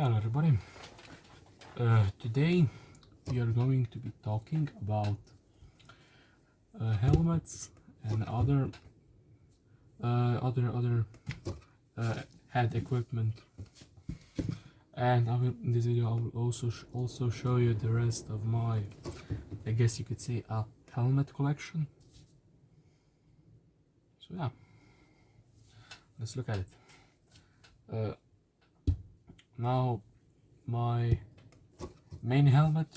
Hello everybody. Today we are going to be talking about helmets and other head equipment, and in this video I will also show you the rest of my, I guess you could say, a helmet collection. So yeah, let's look at it. Now my main helmet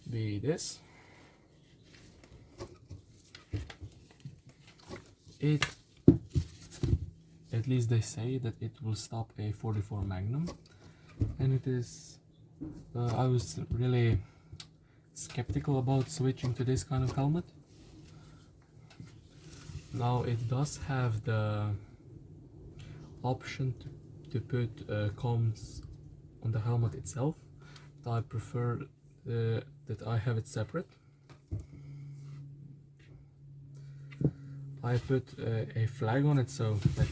be this. It, at least they say that it will stop a 44 Magnum, and it is I was really skeptical about switching to this kind of helmet. Now it does have the option to put comms on the helmet itself, but I prefer that I have it separate. I put a flag on it so that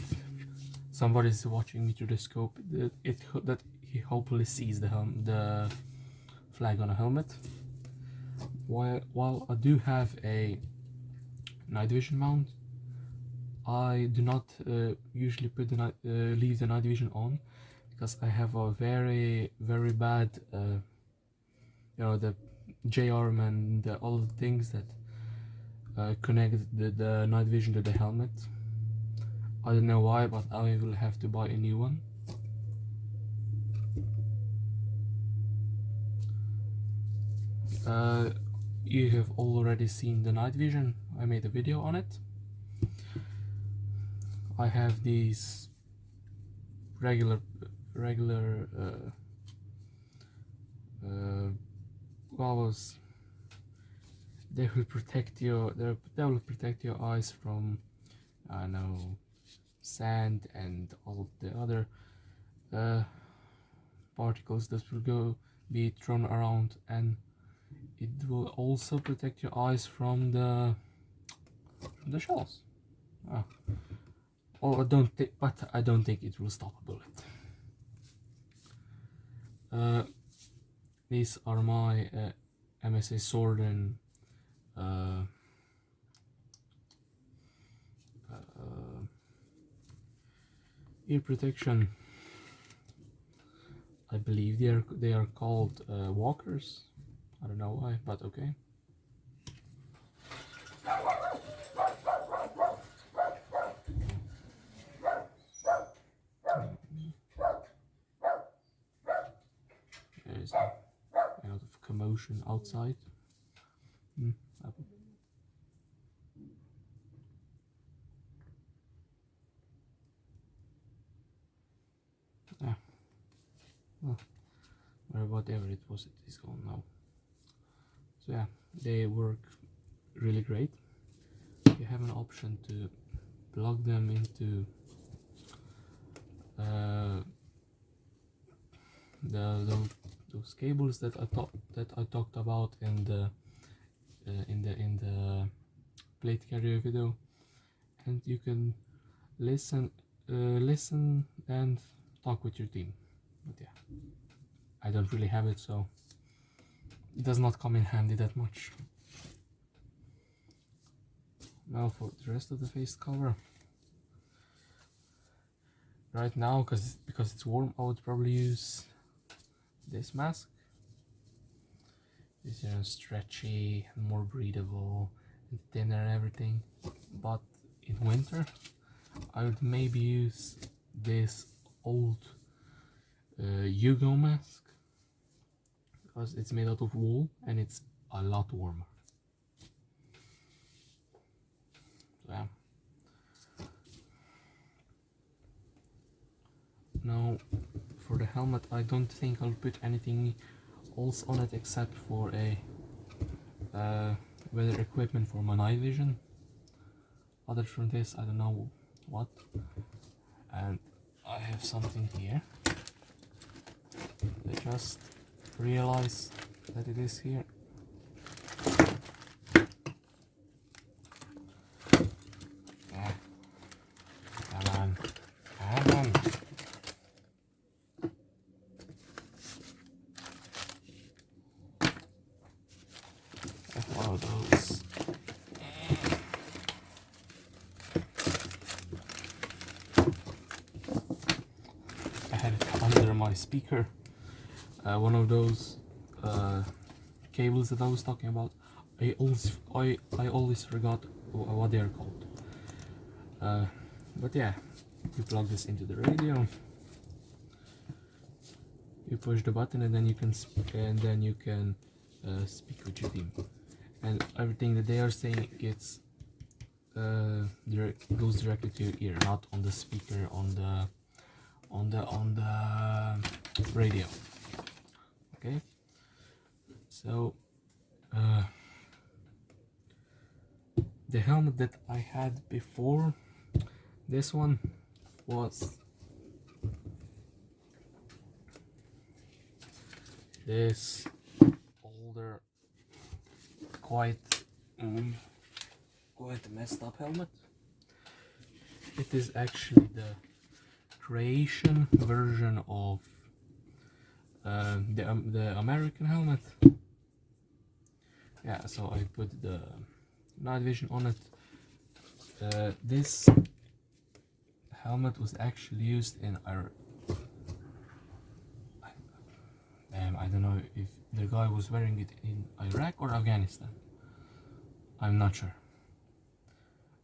somebody is watching me through the scope, that he hopefully sees the flag on a helmet. While I do have a night vision mount, I do not usually put leave the night vision on, because I have a very bad the J-arm and all the things that connect the night vision to the helmet. I don't know why, but I will have to buy a new one. You have already seen the night vision. I made a video on it. I have these regular goggles. They will protect your eyes from, I know, sand and all the other particles that will be thrown around, and it will also protect your eyes from the shells. But I don't think it will stop a bullet. These are my MSA sword and ear protection. I believe they are called walkers. I don't know why, but okay. There's a lot of commotion outside. Or whatever it was, it is gone now. So yeah, they work really great. You have an option to plug them into those cables that I talked about in the plate carrier video, and you can listen and talk with your team. But yeah, I don't really have it, so it does not come in handy that much. Now for the rest of the face cover. Right now, because it's warm, I would probably use this mask. It's stretchy and more breathable and thinner and everything. But in winter, I would maybe use this old Yugo mask, because it's made out of wool and it's a lot warmer. So yeah. Now for the helmet, I don't think I'll put anything else on it except for a weather equipment for my night vision. Other from this, I don't know what. And I have something here. I just realized that it is here. Come on. my speaker, one of those cables that I was talking about. I always forgot what they are called. But yeah, you plug this into the radio, you push the button, and then you can speak with your team. And everything that they are saying gets goes directly to your ear, not on the speaker on the radio. Okay, so the helmet that I had before this one was this older, quite messed up helmet. It is actually the creation version of the American helmet. Yeah, so I put the night vision on it. This helmet was actually used in I don't know if the guy was wearing it in Iraq or Afghanistan. I'm not sure.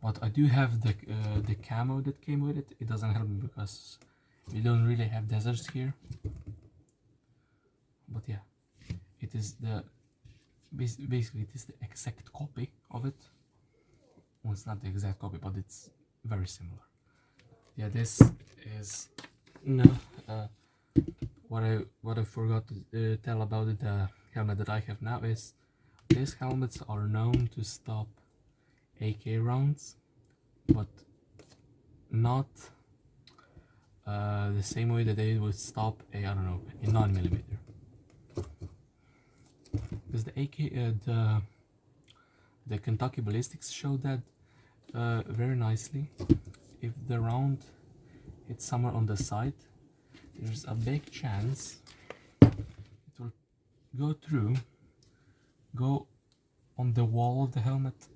But I do have the camo that came with it. It doesn't help me because we don't really have deserts here. But yeah, it is basically it is the exact copy of it. Well, it's not the exact copy, but it's very similar. Yeah, this is what I forgot to tell about the helmet that I have now is these helmets are known to stop AK rounds, but not the same way that they would stop a 9mm. Because the AK the Kentucky ballistics showed that very nicely. If the round hits somewhere on the side, there's a big chance it will go on the wall of the helmet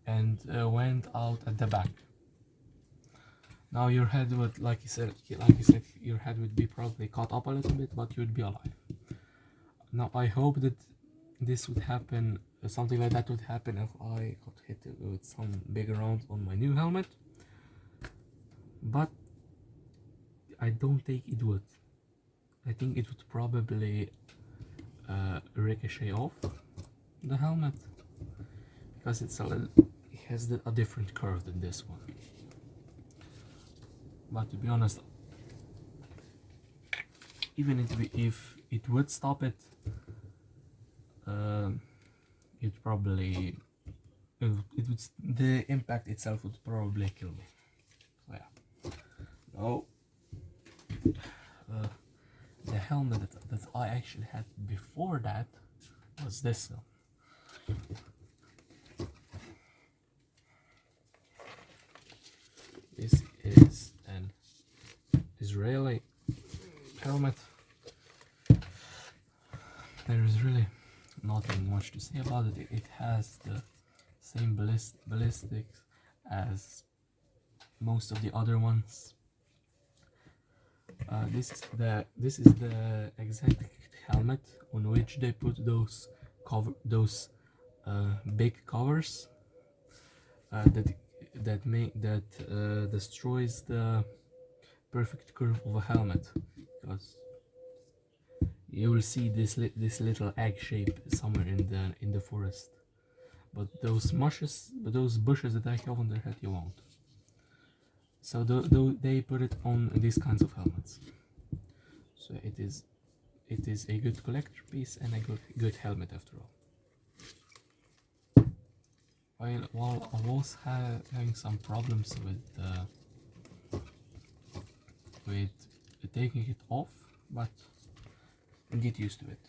and went out at the back. Now your head would, like you said, your head would be probably cut up a little bit, but you'd be alive. Now I hope that this would happen, something like that would happen if I got hit with some big round on my new helmet, but I don't think it would. I think it would probably ricochet off the helmet because it has a different curve than this one. But to be honest, even if it would stop it, the impact itself would probably kill me. So yeah. No. The helmet that I actually had before that was this one. This is an Israeli helmet. There is really nothing much to say about it. It has the same ballistics as most of the other ones. This is the exact helmet on which they put those big covers that destroys the perfect curve of a helmet, because you will see this little egg shape somewhere in the forest, but those bushes that I have on their head you won't. So they put it on these kinds of helmets. So it is a good collector piece and a good helmet after all. While I was having some problems with taking it off, but get used to it.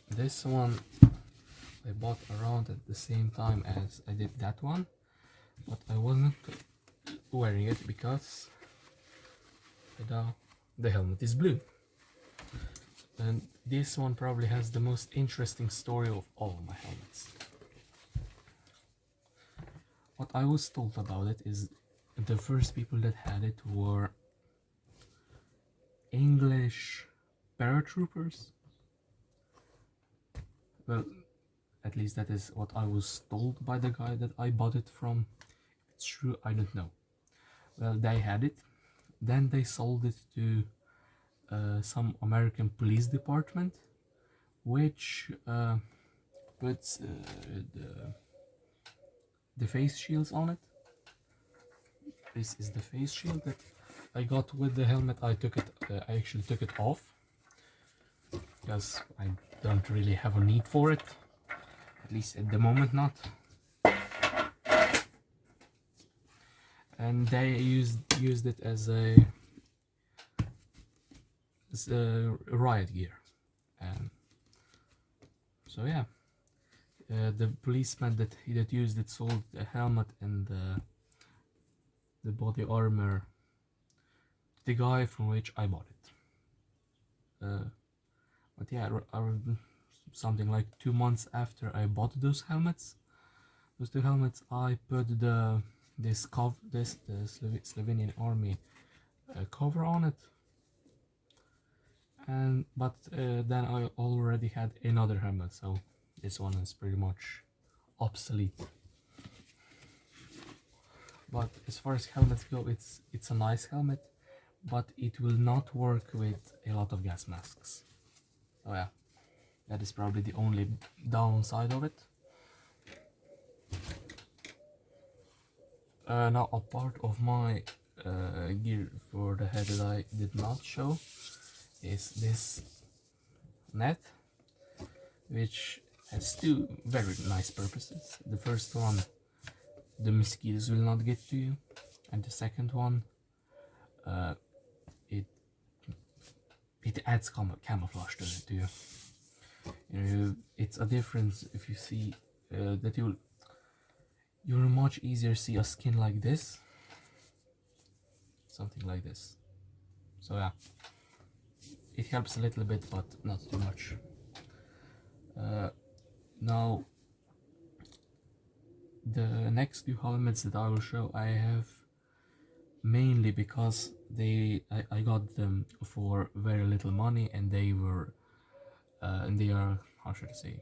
This one I bought around at the same time as I did that one, but I wasn't wearing it because the helmet is blue, and this one probably has the most interesting story of all my helmets. What I was told about it is the first people that had it were English paratroopers. Well, at least that is what I was told by the guy that I bought it from. If it's true, I don't know. Well, they had it. Then they sold it to some American police department, which puts the face shields on it. This is the face shield that I got with the helmet. I actually took it off because I don't really have a need for it, at least at the moment not. And they used it as a riot gear. So yeah, the policeman that used it sold the helmet and the body armor, the guy from which I bought it. But yeah, something like 2 months after I bought those two helmets, I put the Slovenian army cover on it, but then I already had another helmet, so this one is pretty much obsolete. But as far as helmets go, it's a nice helmet, but it will not work with a lot of gas masks. So yeah, that is probably the only downside of it. Now, a part of my gear for the head that I did not show is this net, which has two very nice purposes. The first one, the mosquitoes will not get to you, and the second one, it adds camouflage to you. It's a difference if you see that you'll much easier see a skin like this, something like this. So yeah, it helps a little bit, but not too much. Now, the next two helmets that I will show, I have mainly because I got them for very little money, and they are, how should I say,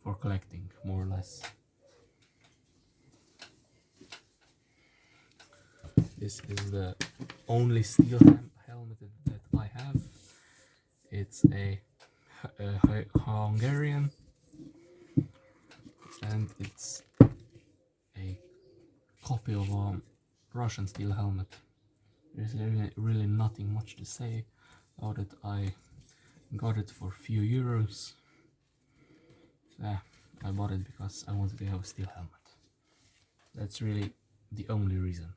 for collecting, more or less. This is the only steel helmet that I have. It's a Hungarian, and it's a copy of a Russian steel helmet. There's really nothing much to say about it. I got it for a few euros. Yeah, I bought it because I wanted to have a steel helmet. That's really the only reason.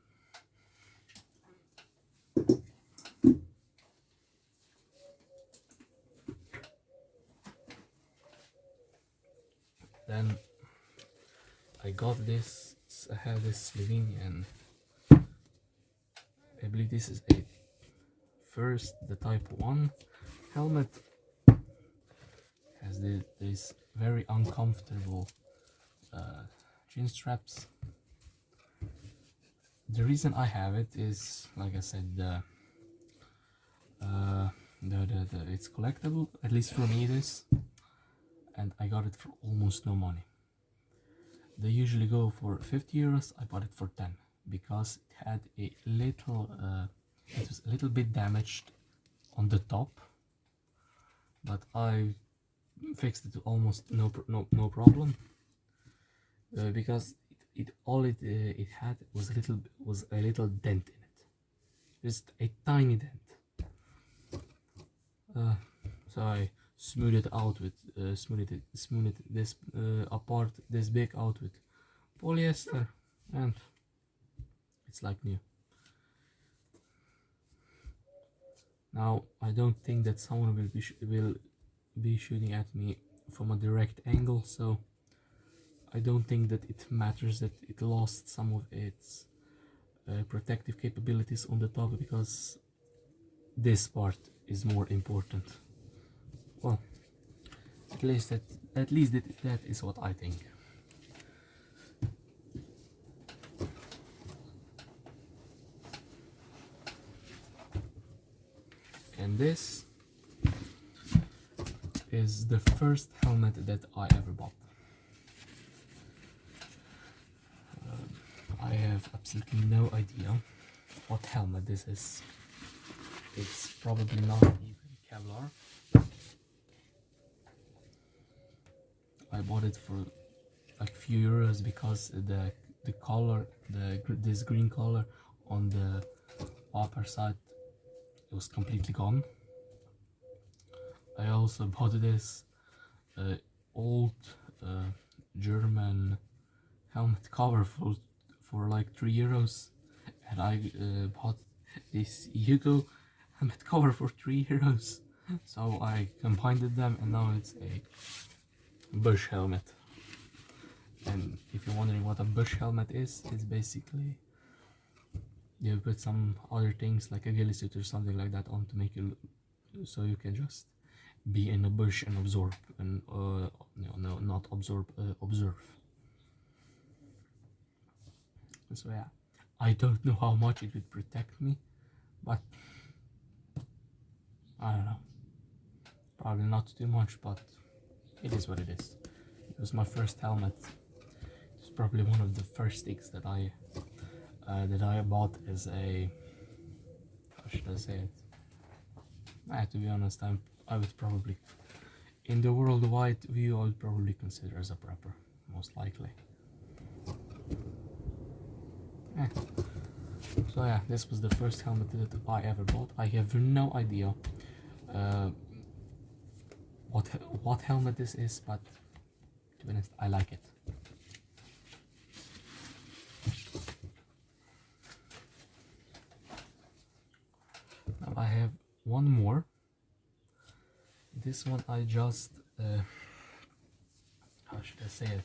Then I got this. I have this Slovenian. I believe this is the Type 1 helmet. Has this very uncomfortable chin straps. The reason I have it is, like I said, it's collectible. At least for me it is, and I got it for almost no money. They usually go for 50 euros. I bought it for 10 because it had a little, it was a little bit damaged on the top, but I fixed it to almost no problem, because it had was a little dent in it, just a tiny dent. So I smoothed it out with smoothed this apart this big out with polyester, and it's like new. Now, I don't think that someone will be shooting at me from a direct angle, so I don't think that it matters that it lost some of its protective capabilities on the top, because this part is more important. Well, At least that is what I think. And this is the first helmet that I ever bought. I have absolutely no idea what helmet this is. It's probably not even Kevlar. I bought it for like a few euros because the color, this green color on the upper side, it was completely gone. I also bought this old German helmet cover for like 3 euros, and I bought this Hugo helmet cover for 3 euros. So I combined them, and now it's a bush helmet. And if you're wondering what a bush helmet is, it's basically you put some other things like a ghillie suit or something like that on to make you so you can just be in a bush and absorb and no, not absorb, observe. So yeah, I don't know how much it would protect me, but I don't know, probably not too much, but it is what it is. It was my first helmet. It's probably one of the first things that I bought as a, how should I say it? To be honest, I would probably, in the worldwide view, I would probably consider as a prepper, most likely. So yeah, this was the first helmet that I ever bought. I have no idea what helmet this is, but to be honest, I like it. Now I have one more. This one I just, how should I say it?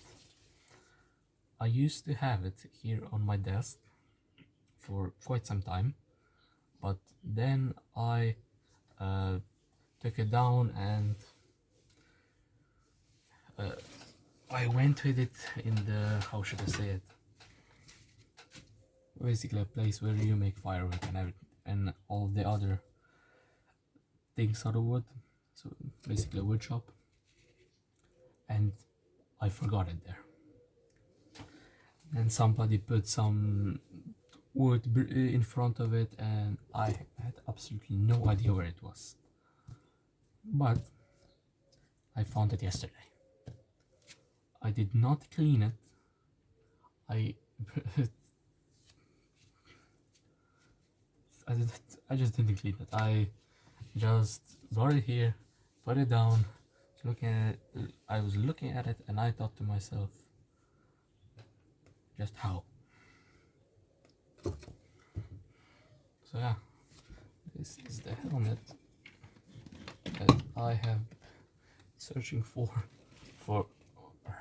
I used to have it here on my desk for quite some time, but then I took it down and I went with it in the, how should I say it? Basically a place where you make firework and everything, and all the other things out of wood. So basically a wood shop, and I forgot it there. And somebody put some wood in front of it, and I had absolutely no idea where it was. But I found it yesterday. I did not clean it. I just didn't clean it. I just brought it here, put it down, looking at it. I was looking at it and I thought to myself, just how? So yeah, this is the helmet that I have searching for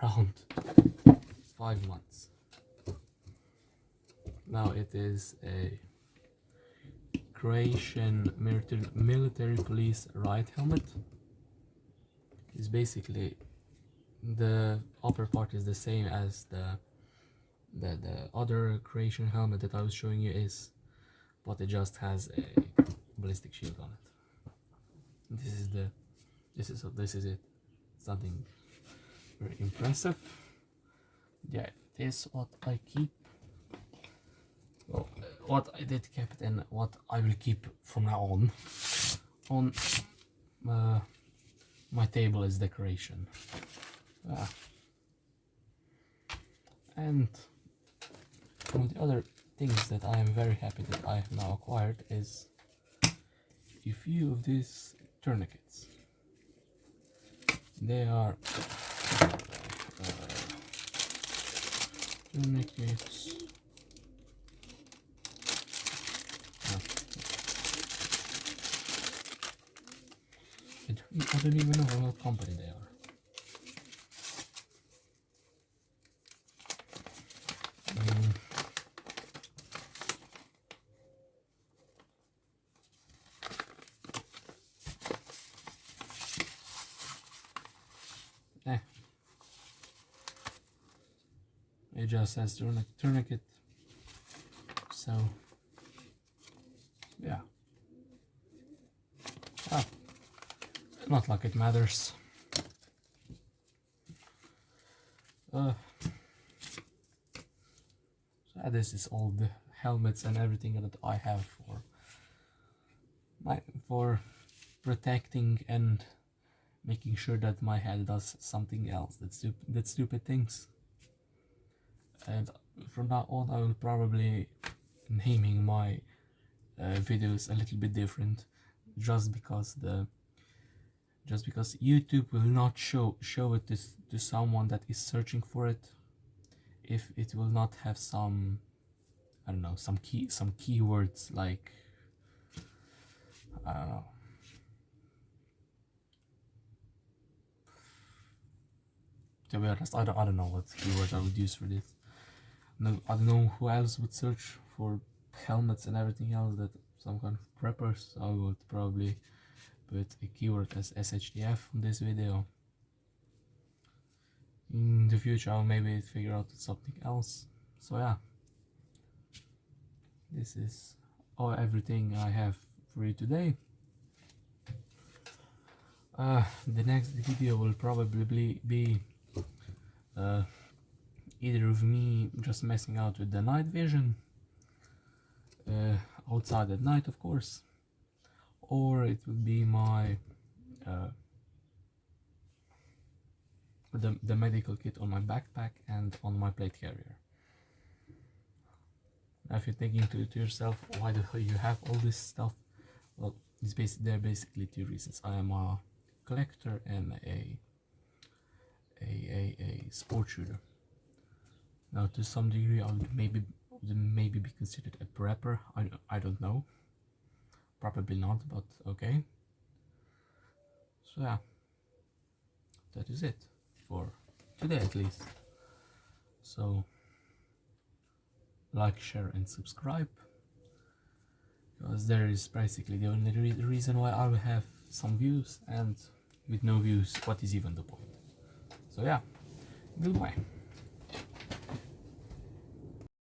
around 5 months. Now it is a Croatian military police riot helmet. It's basically, the upper part is the same as the other Croatian helmet that I was showing you is, but it just has a ballistic shield on it. This is it. Something very impressive. Yeah, this is what I keep. Well, what I did keep it and what I will keep from now on my table as decoration. And one of the other things that I am very happy that I have now acquired is a few of these tourniquets. They are tourniquets. I don't even know from what company they are. It just says tourniquet. So yeah, well, not like it matters. So this is all the helmets and everything that I have for protecting and making sure that my head does something else that stupid things. And from now on I will probably naming my videos a little bit different, just because YouTube will not show it to someone that is searching for it if it will not have some, I don't know, some keywords like, I don't know, to be honest, I don't know what keywords I would use for this. No, I don't know who else would search for helmets and everything else, that some kind of preppers. So I would probably put a keyword as shtf on this video. In the future I'll maybe figure out something else. So yeah, this is everything I have for you today. The next video will probably be either of me just messing out with the night vision outside at night, of course, or it would be my the medical kit on my backpack and on my plate carrier. Now if you're thinking to yourself, why the hell you have all this stuff? Well, there are basically two reasons. I am a collector and a sport shooter. Now to some degree I would maybe be considered a prepper. I don't know, probably not, but okay. So yeah, that is it for today at least. So like, share and subscribe, because there is basically the only reason why I will have some views, and with no views, what is even the point? So yeah, goodbye.